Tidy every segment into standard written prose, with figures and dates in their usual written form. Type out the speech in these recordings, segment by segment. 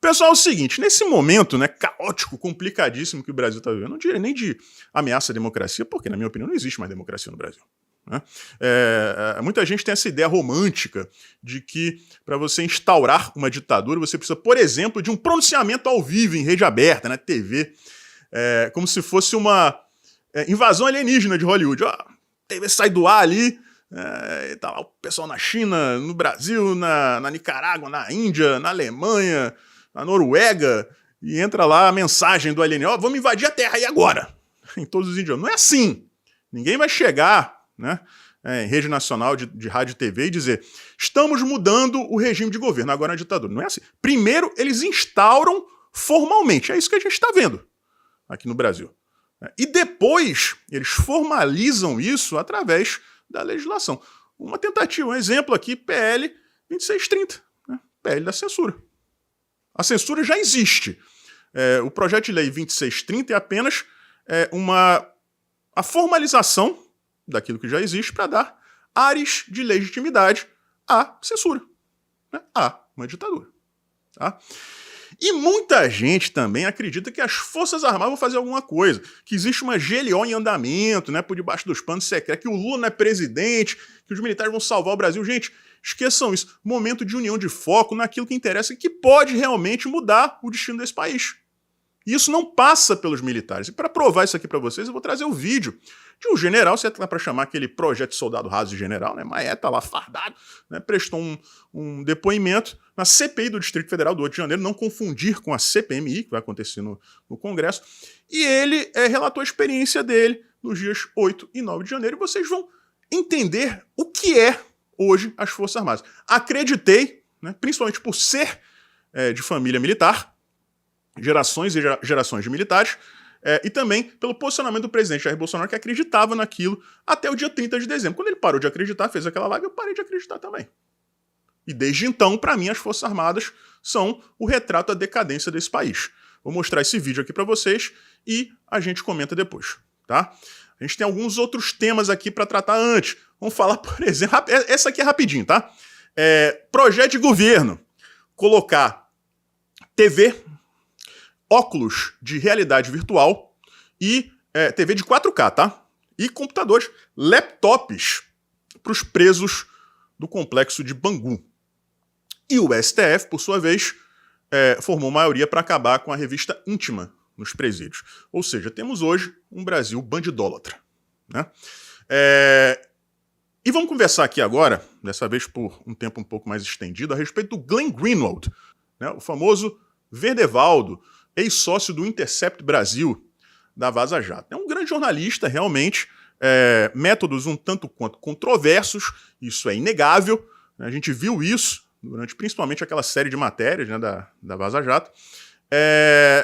Pessoal, é o seguinte, nesse momento, né, caótico, complicadíssimo que o Brasil está vivendo, não diria nem de ameaça à democracia, porque, na minha opinião, não existe mais democracia no Brasil. Né? Muita gente tem essa ideia romântica de que para você instaurar uma ditadura, você precisa, por exemplo, de um pronunciamento ao vivo em rede aberta, na TV, como se fosse uma invasão alienígena de Hollywood. Ó, a TV sai do ar ali, tá lá o pessoal na China, no Brasil, na Nicarágua, na Índia, na Alemanha, na Noruega, e entra lá a mensagem do alienígena: ó, vamos invadir a Terra, e agora? Em todos os idiomas. Não é assim. Ninguém vai chegar, né, em rede nacional de rádio e TV e dizer: estamos mudando o regime de governo, agora é ditadura. Não é assim. Primeiro, eles instauram formalmente. É isso que a gente está vendo aqui no Brasil. E depois, eles formalizam isso através da legislação. Uma tentativa, um exemplo aqui, PL 2630, né? PL da censura. A censura já existe. O projeto de lei 2630 é apenas a formalização daquilo que já existe para dar áreas de legitimidade à censura, né? A uma ditadura. Tá? E muita gente também acredita que as Forças Armadas vão fazer alguma coisa, que existe uma GLO em andamento, né, por debaixo dos panos secretos, que o Lula não é presidente, que os militares vão salvar o Brasil. Gente, esqueçam isso. Momento de união de foco naquilo que interessa e que pode realmente mudar o destino desse país. E isso não passa pelos militares. E para provar isso aqui para vocês, eu vou trazer o vídeo de um general, se é para chamar aquele projeto de soldado raso de general, né? Maé tá lá fardado, né? Prestou um depoimento na CPI do Distrito Federal do 8 de janeiro, não confundir com a CPMI, que vai acontecer no Congresso. E ele relatou a experiência dele nos dias 8 e 9 de janeiro, e vocês vão entender o que é hoje as Forças Armadas. Acreditei, né, principalmente por ser de família militar, gerações e gerações de militares, e também pelo posicionamento do presidente Jair Bolsonaro, que acreditava naquilo até o dia 30 de dezembro. Quando ele parou de acreditar, fez aquela live, eu parei de acreditar também. E desde então, para mim, as Forças Armadas são o retrato da decadência desse país. Vou mostrar esse vídeo aqui para vocês e a gente comenta depois, tá? A gente tem alguns outros temas aqui para tratar antes. Vamos falar, por exemplo, essa aqui é rapidinho, tá? Projeto de governo, colocar TV, óculos de realidade virtual e TV de 4K, tá? E computadores, laptops para os presos do complexo de Bangu. E o STF, por sua vez, formou maioria para acabar com a revista íntima nos presídios. Ou seja, temos hoje um Brasil bandidólatra, né? E vamos conversar aqui agora, dessa vez por um tempo um pouco mais estendido, a respeito do Glenn Greenwald, né? O famoso Verdevaldo, ex-sócio do Intercept Brasil, da Vaza Jato. É um grande jornalista, realmente, métodos um tanto quanto controversos, isso é inegável, né? A gente viu isso durante principalmente aquela série de matérias, né, da Vaza Jato,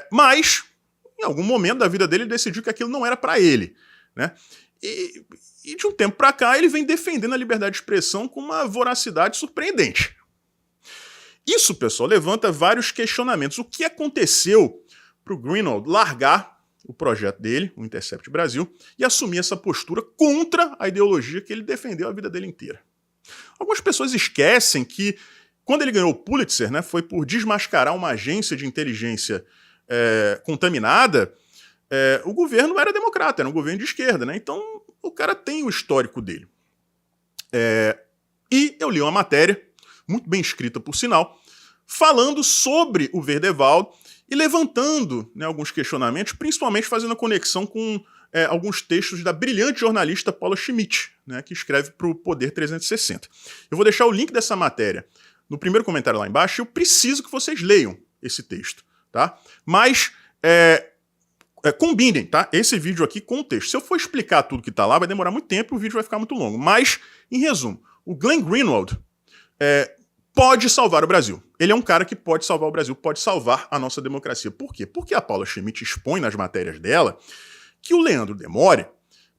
mas em algum momento da vida dele ele decidiu que aquilo não era para ele, né? E de um tempo para cá ele vem defendendo a liberdade de expressão com uma voracidade surpreendente. Isso, pessoal, levanta vários questionamentos. O que aconteceu para o Greenwald largar o projeto dele, o Intercept Brasil, e assumir essa postura contra a ideologia que ele defendeu a vida dele inteira? Algumas pessoas esquecem que, quando ele ganhou o Pulitzer, né, foi por desmascarar uma agência de inteligência contaminada. O governo não era democrata, era um governo de esquerda, né? Então o cara tem o histórico dele. E eu li uma matéria, muito bem escrita por sinal, falando sobre o Verdevaldo e levantando, né, alguns questionamentos, principalmente fazendo a conexão com alguns textos da brilhante jornalista Paula Schmidt, né, que escreve para o Poder 360. Eu vou deixar o link dessa matéria no primeiro comentário lá embaixo, e eu preciso que vocês leiam esse texto, tá? Mas combinem, tá, esse vídeo aqui com o texto. Se eu for explicar tudo que está lá, vai demorar muito tempo e o vídeo vai ficar muito longo. Mas, em resumo, o Glenn Greenwald pode salvar o Brasil. Ele é um cara que pode salvar o Brasil, pode salvar a nossa democracia. Por quê? Porque a Paula Schmidt expõe nas matérias dela que o Leandro Demore,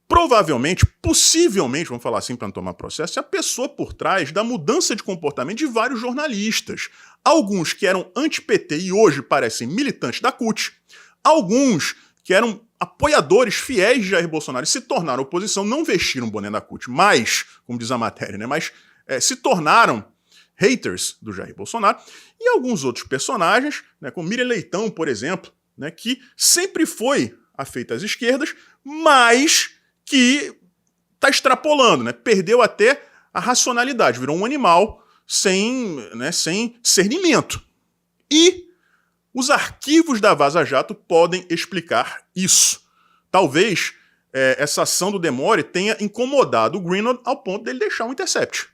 provavelmente, possivelmente, vamos falar assim para não tomar processo, é a pessoa por trás da mudança de comportamento de vários jornalistas. Alguns que eram anti-PT e hoje parecem militantes da CUT, alguns que eram apoiadores fiéis de Jair Bolsonaro e se tornaram oposição, não vestiram o boné da CUT, mas, como diz a matéria, né, mas se tornaram haters do Jair Bolsonaro, e alguns outros personagens, né, como Miriam Leitão, por exemplo, né, que sempre foi afeita às esquerdas, mas que está extrapolando, né, perdeu até a racionalidade, virou um animal sem discernimento. E os arquivos da Vaza Jato podem explicar isso. Talvez essa ação do Demore tenha incomodado o Greenwald ao ponto dele deixar um Intercept.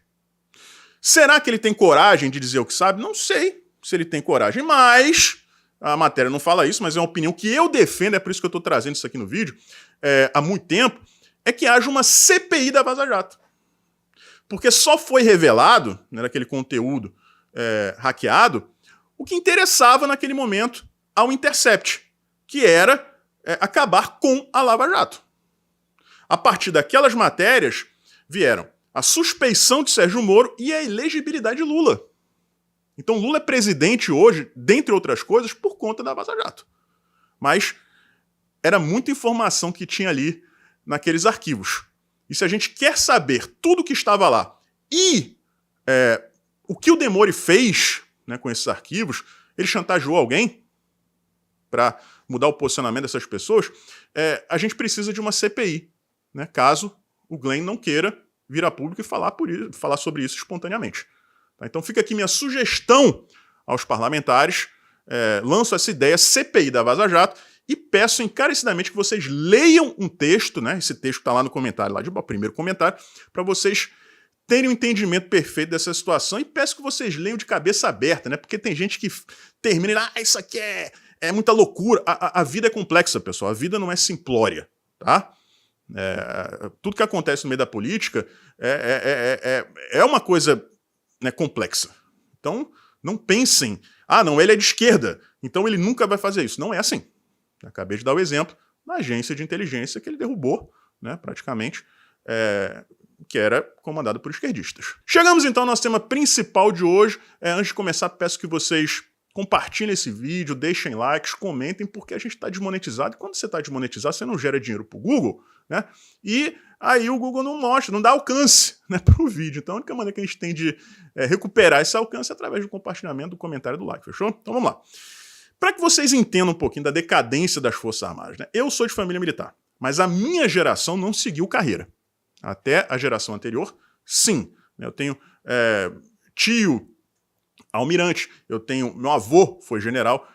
Será que ele tem coragem de dizer o que sabe? Não sei se ele tem coragem, mas a matéria não fala isso, mas é uma opinião que eu defendo, é por isso que eu estou trazendo isso aqui no vídeo, há muito tempo, é que haja uma CPI da Vaza Jato. Porque só foi revelado, né, naquele conteúdo hackeado, o que interessava naquele momento ao Intercept, que era acabar com a Lava Jato. A partir daquelas matérias vieram a suspeição de Sérgio Moro e a elegibilidade de Lula. Então Lula é presidente hoje, dentre outras coisas, por conta da Vaza Jato. Mas era muita informação que tinha ali naqueles arquivos. E se a gente quer saber tudo que estava lá e o que o Demore fez, né, com esses arquivos, ele chantageou alguém para mudar o posicionamento dessas pessoas, a gente precisa de uma CPI, né, caso o Glenn não queira vir a público e falar sobre isso espontaneamente. Tá? Então fica aqui minha sugestão aos parlamentares, lanço essa ideia, CPI da Vaza Jato, e peço encarecidamente que vocês leiam um texto, né, esse texto está lá no comentário, lá de primeiro comentário, para vocês terem um entendimento perfeito dessa situação, e peço que vocês leiam de cabeça aberta, né, porque tem gente que termina e isso aqui é muita loucura. A vida é complexa, pessoal, a vida não é simplória, tá? Tudo que acontece no meio da política é uma coisa, né, complexa. Então, não pensem, não, ele é de esquerda, então ele nunca vai fazer isso. Não é assim. Acabei de dar o exemplo da agência de inteligência que ele derrubou, né, praticamente, que era comandado por esquerdistas. Chegamos então ao nosso tema principal de hoje. Antes de começar, peço que vocês compartilhem esse vídeo, deixem likes, comentem, porque a gente está desmonetizado. E quando você está desmonetizado, você não gera dinheiro para o Google, né? E aí o Google não mostra, não dá alcance, né, para o vídeo. Então a única maneira que a gente tem de recuperar esse alcance é através do compartilhamento, do comentário, do like, fechou? Então vamos lá. Para que vocês entendam um pouquinho da decadência das Forças Armadas, né? Eu sou de família militar, mas a minha geração não seguiu carreira. Até a geração anterior, sim. Eu tenho tio almirante, meu avô foi general,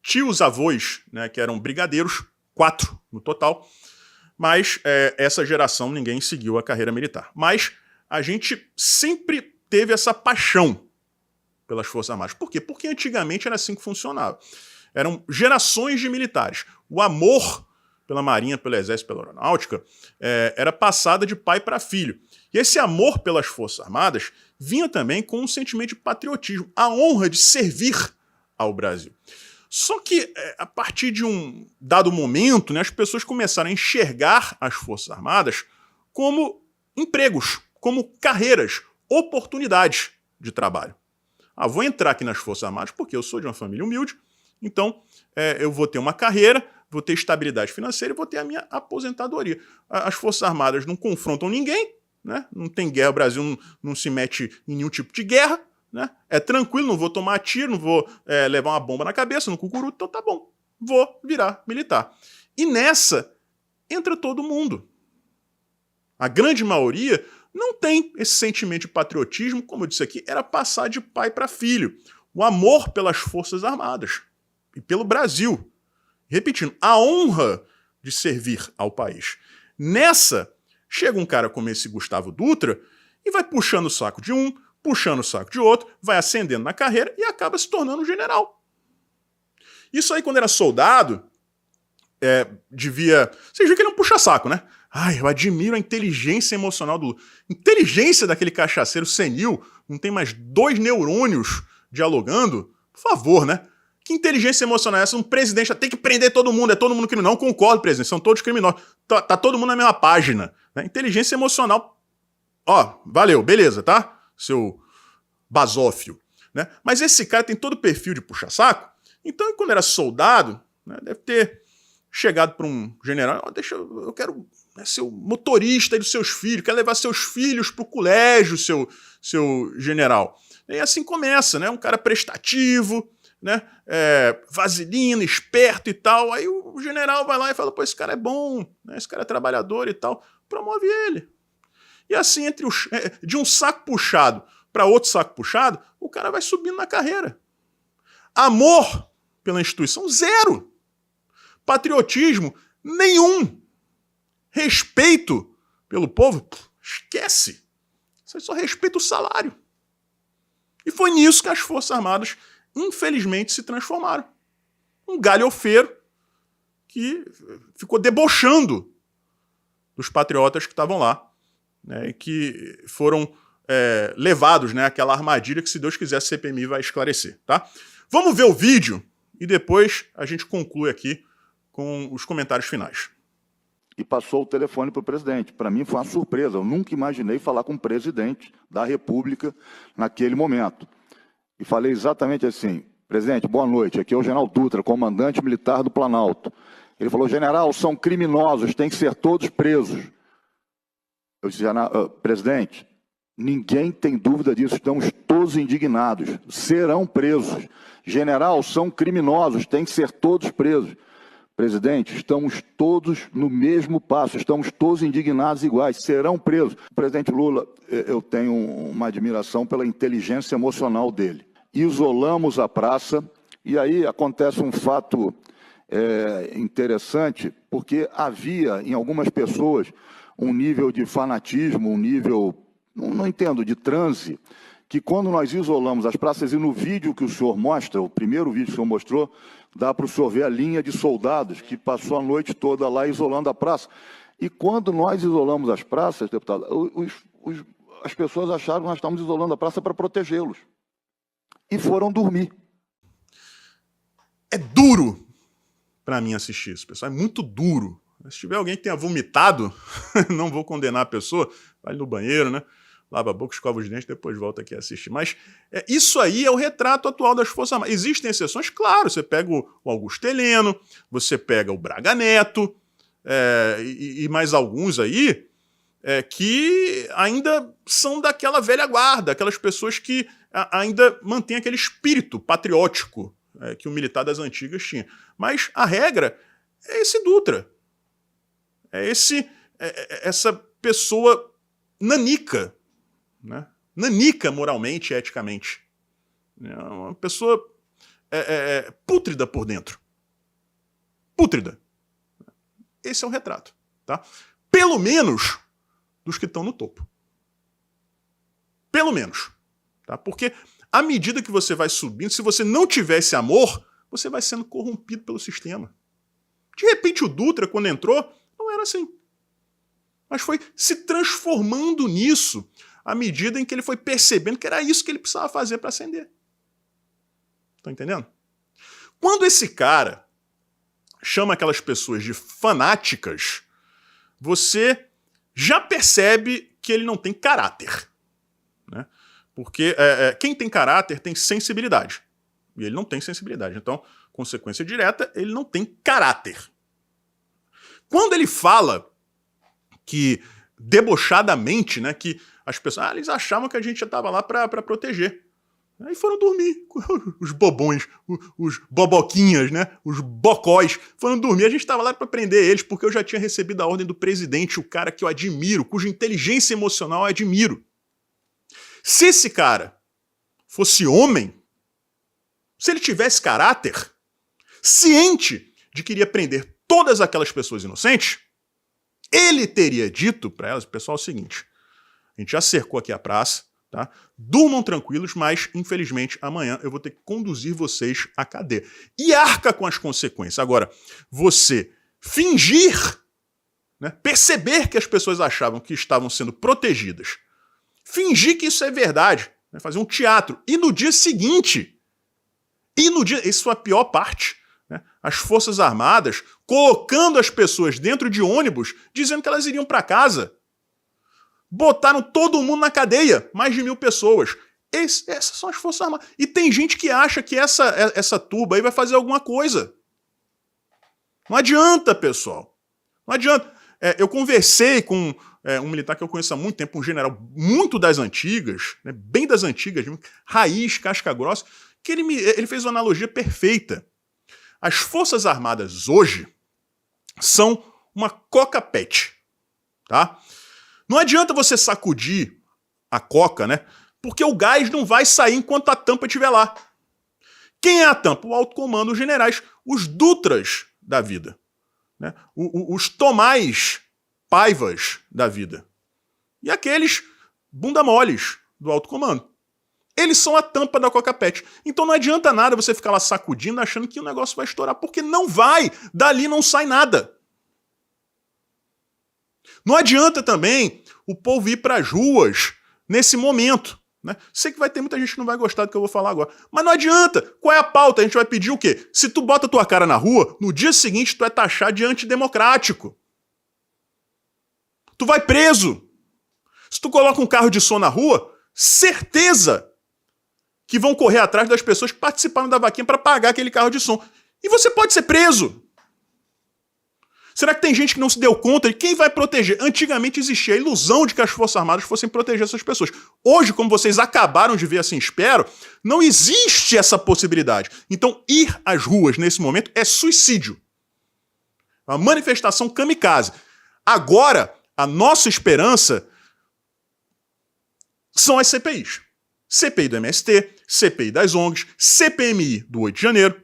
tios avós, né, que eram brigadeiros, 4 no total, mas essa geração ninguém seguiu a carreira militar. Mas a gente sempre teve essa paixão pelas Forças Armadas. Por quê? Porque antigamente era assim que funcionava. Eram gerações de militares. O amor pela Marinha, pelo Exército, pela Aeronáutica, era passada de pai para filho. E esse amor pelas Forças Armadas vinha também com um sentimento de patriotismo, a honra de servir ao Brasil. Só que, a partir de um dado momento, né, as pessoas começaram a enxergar as Forças Armadas como empregos, como carreiras, oportunidades de trabalho. Vou entrar aqui nas Forças Armadas porque eu sou de uma família humilde, então eu vou ter uma carreira, vou ter estabilidade financeira e vou ter a minha aposentadoria. As Forças Armadas não confrontam ninguém, né? Não tem guerra, o Brasil não se mete em nenhum tipo de guerra, né? É tranquilo, não vou tomar tiro, não vou levar uma bomba na cabeça, no cucuruto, então tá bom, vou virar militar. E nessa entra todo mundo. A grande maioria não tem esse sentimento de patriotismo, como eu disse aqui, era passar de pai para filho. O amor pelas Forças Armadas e pelo Brasil. Repetindo, a honra de servir ao país. Nessa, chega um cara como esse Gustavo Dutra e vai puxando o saco de um, puxando o saco de outro, vai ascendendo na carreira e acaba se tornando um general. Isso aí, quando era soldado, devia... Vocês viram que ele não puxa saco, né? Eu admiro a inteligência emocional do Lula. Inteligência daquele cachaceiro senil, não tem mais 2 neurônios dialogando? Por favor, né? Que inteligência emocional é essa? Um presidente tem que prender todo mundo, é todo mundo criminoso. Não concordo, presidente, são todos criminosos. Tá todo mundo na mesma página. Né? Inteligência emocional. Valeu, beleza, tá? Seu basófio. Né? Mas esse cara tem todo o perfil de puxa-saco. Então, quando era soldado, né, deve ter chegado para um general, eu quero ser o motorista dos seus filhos, quero levar seus filhos para o colégio, seu general. E assim começa, né? Um cara prestativo, né? Vaselina, esperto e tal. Aí o general vai lá e fala, pô, esse cara é bom, né? Esse cara é trabalhador e tal. Promove ele. E assim, de um saco puxado para outro saco puxado, o cara vai subindo na carreira. Amor pela instituição, zero. Patriotismo, nenhum. Respeito pelo povo, esquece. Você só respeita o salário. E foi nisso que as Forças Armadas, infelizmente, se transformaram. Um galhofeiro que ficou debochando dos patriotas que estavam lá, né, e que foram levados, né, àquela armadilha que, se Deus quiser, a CPMI vai esclarecer. Tá? Vamos ver o vídeo e depois a gente conclui aqui com os comentários finais. E passou o telefone para o presidente. Para mim foi uma surpresa, eu nunca imaginei falar com o presidente da República naquele momento. E falei exatamente assim, presidente, boa noite, aqui é o general Dutra, comandante militar do Planalto. Ele falou, general, são criminosos, têm que ser todos presos. Eu disse, presidente, ninguém tem dúvida disso, estamos todos indignados, serão presos. General, são criminosos, têm que ser todos presos. Presidente, estamos todos no mesmo passo, estamos todos indignados iguais, serão presos. O presidente Lula, eu tenho uma admiração pela inteligência emocional dele. Isolamos a praça e aí acontece um fato interessante, porque havia em algumas pessoas um nível de fanatismo, um nível, não entendo, de transe, que quando nós isolamos as praças, e no vídeo que o senhor mostra, o primeiro vídeo que o senhor mostrou, dá para o senhor ver a linha de soldados que passou a noite toda lá isolando a praça. E quando nós isolamos as praças, deputado, as pessoas acharam que nós estávamos isolando a praça para protegê-los. E foram dormir. É duro para mim assistir isso, pessoal. É muito duro. Se tiver alguém que tenha vomitado, não vou condenar a pessoa, vai no banheiro, né? Lava a boca, escova os dentes, depois volta aqui a assistir. Mas isso aí é o retrato atual das Forças Armadas. Existem exceções? Claro, você pega o Augusto Heleno, você pega o Braga Neto, e mais alguns aí, que ainda são daquela velha guarda, aquelas pessoas que ainda mantêm aquele espírito patriótico que o militar das antigas tinha. Mas a regra é esse Dutra. Essa pessoa nanica, né? Nanica moralmente e eticamente. É uma pessoa pútrida por dentro. Pútrida. Esse é o retrato. Tá? Pelo menos dos que estão no topo. Pelo menos. Tá? Porque à medida que você vai subindo, se você não tiver esse amor, você vai sendo corrompido pelo sistema. De repente o Dutra, quando entrou, não era assim. Mas foi se transformando nisso à medida em que ele foi percebendo que era isso que ele precisava fazer para ascender. Tá entendendo? Quando esse cara chama aquelas pessoas de fanáticas, você já percebe que ele não tem caráter. Né? Porque quem tem caráter tem sensibilidade. E ele não tem sensibilidade. Então, consequência direta, ele não tem caráter. Quando ele fala que, debochadamente, né, que as pessoas, eles achavam que a gente já estava lá para proteger. Aí foram dormir. Os bobões, os boboquinhas, né, os bocóis, foram dormir. A gente estava lá para prender eles, porque eu já tinha recebido a ordem do presidente, o cara que eu admiro, cuja inteligência emocional eu admiro. Se esse cara fosse homem, se ele tivesse caráter, ciente de que iria prender todas aquelas pessoas inocentes, ele teria dito para elas, pessoal, o seguinte: a gente já cercou aqui a praça, tá? Durmam tranquilos, mas, infelizmente, amanhã eu vou ter que conduzir vocês à cadeia. E arca com as consequências. Agora, você fingir, né, perceber que as pessoas achavam que estavam sendo protegidas, fingir que isso é verdade, né, fazer um teatro, e no dia seguinte, isso é a pior parte, né, as Forças Armadas colocando as pessoas dentro de ônibus, dizendo que elas iriam para casa. Botaram todo mundo na cadeia, mais de 1.000 pessoas. Essas são as Forças Armadas. E tem gente que acha que essa turba aí vai fazer alguma coisa. Não adianta, pessoal. Não adianta. Eu conversei com um militar que eu conheço há muito tempo, um general muito das antigas, né, bem das antigas, raiz, casca grossa, que ele fez uma analogia perfeita. As Forças Armadas hoje são uma coca pet, tá? Não adianta você sacudir a coca, né? Porque o gás não vai sair enquanto a tampa estiver lá. Quem é a tampa? O alto comando, os generais, os Dutras da vida, né? Os Tomás Paivas da vida. E aqueles bunda moles do alto comando. Eles são a tampa da coca pet. Então não adianta nada você ficar lá sacudindo achando que o negócio vai estourar, porque não vai. Dali não sai nada. Não adianta também o povo ir para as ruas nesse momento, né? Sei que vai ter muita gente que não vai gostar do que eu vou falar agora, mas não adianta. Qual é a pauta? A gente vai pedir o quê? Se tu bota tua cara na rua, no dia seguinte tu é taxado de antidemocrático. Tu vai preso. Se tu coloca um carro de som na rua, certeza que vão correr atrás das pessoas que participaram da vaquinha para pagar aquele carro de som. E você pode ser preso. Será que tem gente que não se deu conta de quem vai proteger? Antigamente existia a ilusão de que as Forças Armadas fossem proteger essas pessoas. Hoje, como vocês acabaram de ver, assim espero, não existe essa possibilidade. Então, ir às ruas nesse momento é suicídio. Uma manifestação kamikaze. Agora, a nossa esperança são as CPIs. CPI do MST, CPI das ONGs, CPMI do 8 de janeiro.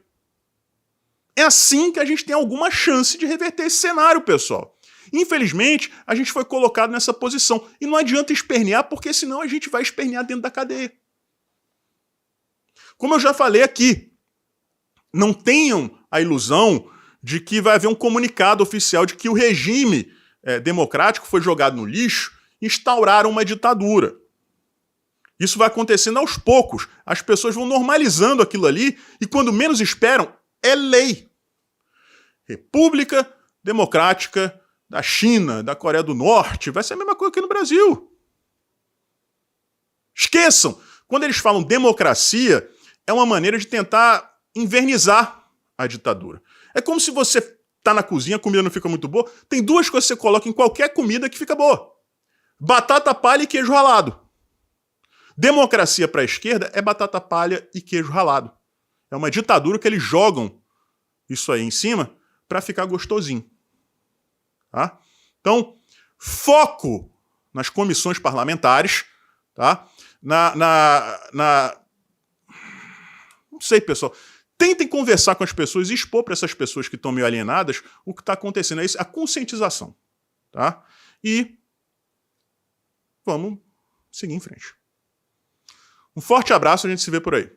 É assim que a gente tem alguma chance de reverter esse cenário, pessoal. Infelizmente, a gente foi colocado nessa posição. E não adianta espernear, porque senão a gente vai espernear dentro da cadeia. Como eu já falei aqui, não tenham a ilusão de que vai haver um comunicado oficial de que o regime democrático foi jogado no lixo e instauraram uma ditadura. Isso vai acontecendo aos poucos. As pessoas vão normalizando aquilo ali e quando menos esperam, é lei. República Democrática da China, da Coreia do Norte, vai ser a mesma coisa aqui no Brasil. Esqueçam, quando eles falam democracia, é uma maneira de tentar invernizar a ditadura. É como se você está na cozinha, a comida não fica muito boa, tem duas coisas que você coloca em qualquer comida que fica boa. Batata palha e queijo ralado. Democracia para a esquerda é batata palha e queijo ralado. É uma ditadura que eles jogam isso aí em cima para ficar gostosinho. Tá? Então, foco nas comissões parlamentares, tá? Não sei, pessoal. Tentem conversar com as pessoas e expor para essas pessoas que estão meio alienadas o que está acontecendo. É isso, a conscientização. Tá? E vamos seguir em frente. Um forte abraço, a gente se vê por aí.